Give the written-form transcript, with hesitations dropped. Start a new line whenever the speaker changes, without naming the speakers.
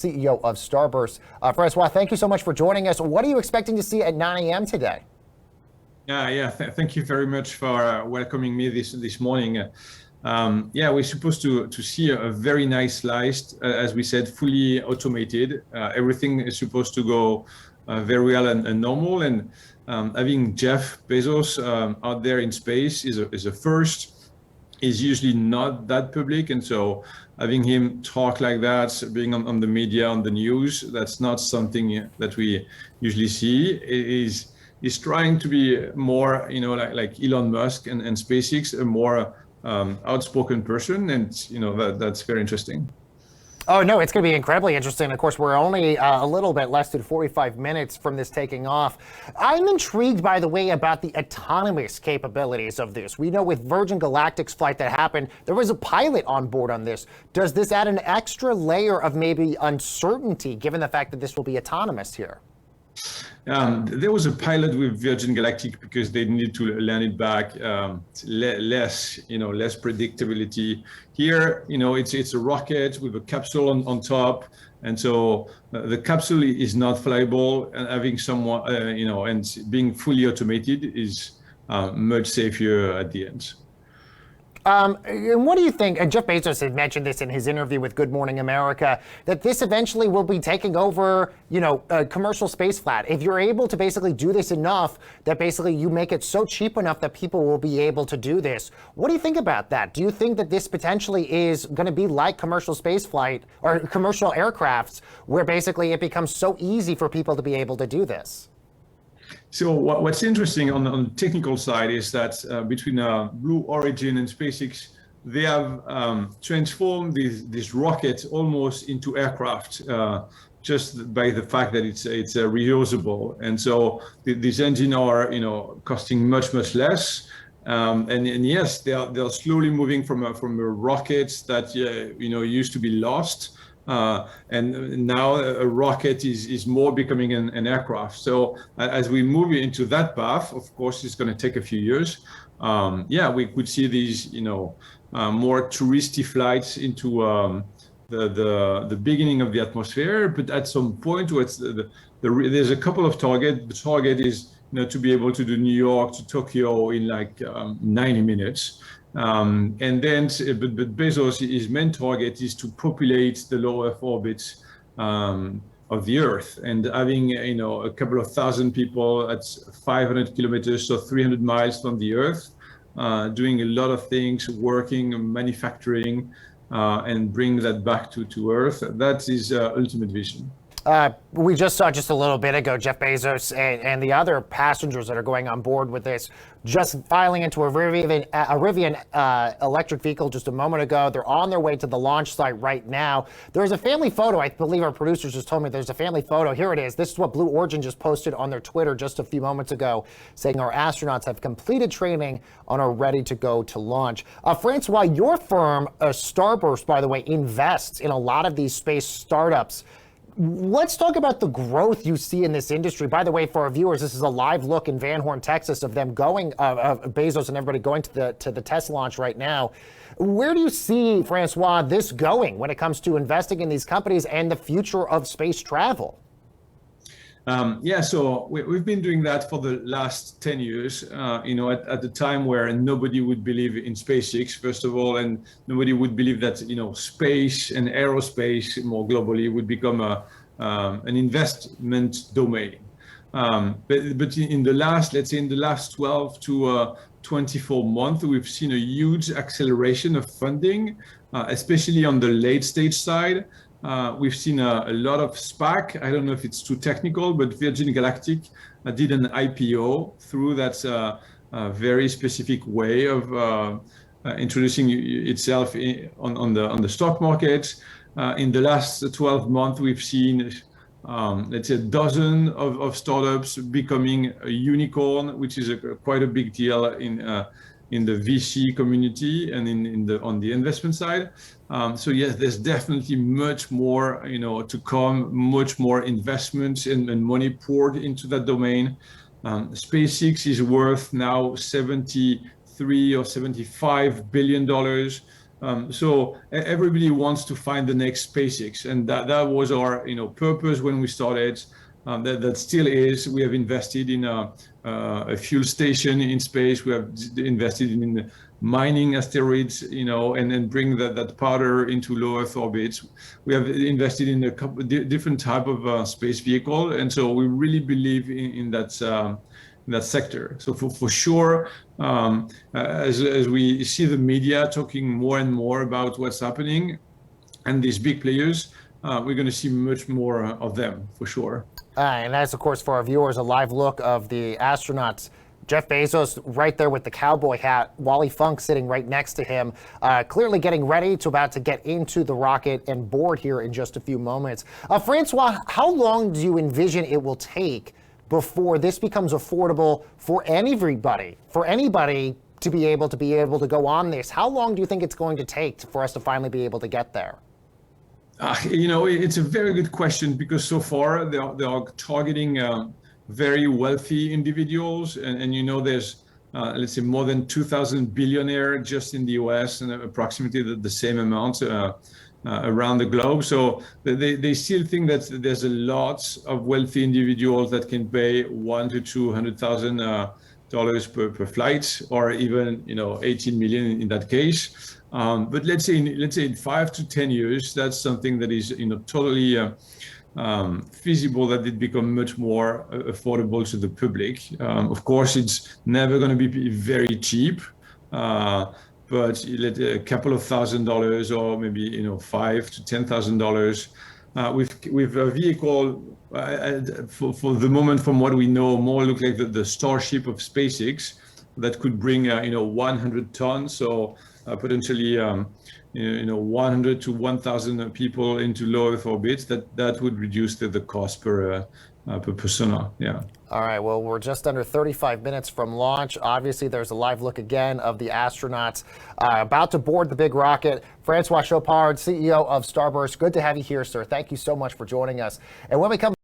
CEO of Starburst. Francois, thank you so much for joining us. What are you expecting to see at 9 a.m. today?
Thank you very much for welcoming me this morning. We're supposed to see a very nice slice, as we said, fully automated. Everything is supposed to go very well and normal. And having Jeff Bezos out there in space is a first. Is usually not that public, and so having him talk like that, being on the media, on the news, that's not something that we usually see. He's trying to be more, like Elon Musk and SpaceX, a more outspoken person, and that's very interesting.
Oh, no, it's going to be incredibly interesting. Of course, we're only a little bit less than 45 minutes from this taking off. I'm intrigued, by the way, about the autonomous capabilities of this. We know with Virgin Galactic's flight that happened, there was a pilot on board on this. Does this add an extra layer of maybe uncertainty, given the fact that this will be autonomous here?
There was a pilot with Virgin Galactic because they needed to land it back, less predictability. Here, it's a rocket with a capsule on top, and so the capsule is not flyable. And having someone, and being fully automated is much safer at the end.
And what do you think? And Jeff Bezos had mentioned this in his interview with Good Morning America, that this eventually will be taking over, commercial space flight. If you're able to basically do this enough, that basically you make it so cheap enough that people will be able to do this. What do you think about that? Do you think that this potentially is going to be like commercial space flight or commercial aircrafts, where basically it becomes so easy for people to be able to do this?
So what's interesting on the technical side is that between Blue Origin and SpaceX, they have transformed this rocket almost into aircraft, just by the fact that it's reusable. And so these engines are costing much less. And yes, they're slowly moving from a rocket that used to be lost. And now a rocket is more becoming an aircraft. So as we move into that path, of course, it's going to take a few years. We could see these, more touristy flights into the beginning of the atmosphere. But at some point, there's a couple of targets. The target is to be able to do New York to Tokyo in like 90 minutes. But Bezos, his main target is to populate the low Earth orbit of the Earth, and having a couple of thousand people at 500 kilometers, so 300 miles from the Earth, doing a lot of things, working, manufacturing, and bring that back to Earth. That's his ultimate vision.
We just saw just a little bit ago Jeff Bezos and the other passengers that are going on board with this just filing into a Rivian electric vehicle just a moment ago. They're on their way to the launch site right now. There's a family photo. I believe our producers just told me there's a family photo. Here it is. This is what Blue Origin just posted on their Twitter just a few moments ago, saying our astronauts have completed training and are ready to go to launch. Francois, your firm, Starburst, by the way, invests in a lot of these space startups. Let's talk about the growth you see in this industry. By the way, for our viewers, this is a live look in Van Horn, Texas, of them going, Bezos and everybody going to the test launch right now. Where do you see, Francois, this going when it comes to investing in these companies and the future of space travel?
So we've been doing that for the last 10 years, at the time where nobody would believe in SpaceX, first of all, and nobody would believe that, space and aerospace more globally would become an investment domain. But in the last 12 to 24 months, we've seen a huge acceleration of funding, especially on the late stage side. We've seen a lot of SPAC. I don't know if it's too technical, but Virgin Galactic did an IPO through that very specific way of introducing itself on the stock market. In the last 12 months, we've seen, a dozen of startups becoming a unicorn, which is quite a big deal in the VC community and on the investment side. So yes, there's definitely much more, to come, much more investments and money poured into that domain. SpaceX is worth now $73 or $75 billion. So everybody wants to find the next SpaceX, and that was our purpose when we started. That still is. We have invested in a fuel station in space. We have invested in mining asteroids, and bring that powder into low Earth orbits. We have invested in a couple different type of space vehicle, and so we really believe in that sector. So for sure, as we see the media talking more and more about what's happening, and these big players, we're going to see much more of them for sure.
And that's, of course, for our viewers, a live look of the astronauts. Jeff Bezos right there with the cowboy hat, Wally Funk sitting right next to him, clearly getting ready about to get into the rocket and board here in just a few moments. Francois, how long do you envision it will take before this becomes affordable for anybody to be able to go on this? How long do you think it's going to take for us to finally be able to get there?
It's a very good question, because so far they are targeting very wealthy individuals, and there's let's say more than 2,000 billionaires just in the US, and approximately the same amount around the globe. So they still think that there's a lot of wealthy individuals that can pay $100,000 to $200,000 per flight, or even 18 million in that case. But let's say in 5 to 10 years, that's something that is totally feasible, that it become much more affordable to the public. Of course, it's never going to be very cheap, but a couple of $1,000s, or maybe $5,000 to $10,000 with a vehicle. For the moment, from what we know, more look like the Starship of SpaceX, that could bring 100 tons, so potentially 100 to 1,000 people into low Earth orbits. That would reduce the cost per persona. Yeah.
All right, well, we're just under 35 minutes from launch. Obviously, there's a live look again of the astronauts about to board the big rocket. François Chopard, CEO of Starburst, good to have you here, sir. Thank you so much for joining us. And when we come